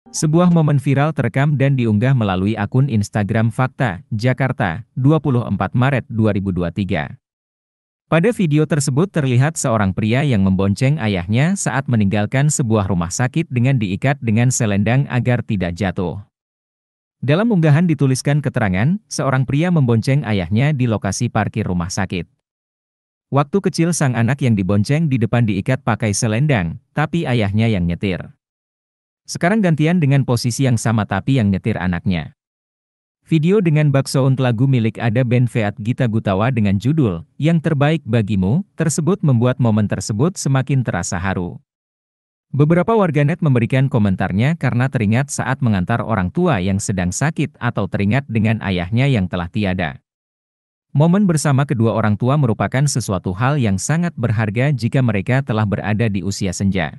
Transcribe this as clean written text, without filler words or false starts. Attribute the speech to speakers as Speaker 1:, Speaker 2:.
Speaker 1: Sebuah momen viral terekam dan diunggah melalui akun Instagram Fakta, Jakarta, 24 Maret 2023. Pada video tersebut terlihat seorang pria yang membonceng ayahnya saat meninggalkan sebuah rumah sakit dengan diikat dengan selendang agar tidak jatuh. Dalam unggahan dituliskan keterangan, seorang pria membonceng ayahnya di lokasi parkir rumah sakit. Waktu kecil sang anak yang dibonceng di depan diikat pakai selendang, tapi ayahnya yang nyetir. Sekarang gantian dengan posisi yang sama tapi yang nyetir anaknya. Video dengan backsound lagu milik Ada band Feat Gita Gutawa dengan judul, Yang Terbaik Bagimu, tersebut membuat momen tersebut semakin terasa haru. Beberapa warganet memberikan komentarnya karena teringat saat mengantar orang tua yang sedang sakit atau teringat dengan ayahnya yang telah tiada. Momen bersama kedua orang tua merupakan sesuatu hal yang sangat berharga jika mereka telah berada di usia senja.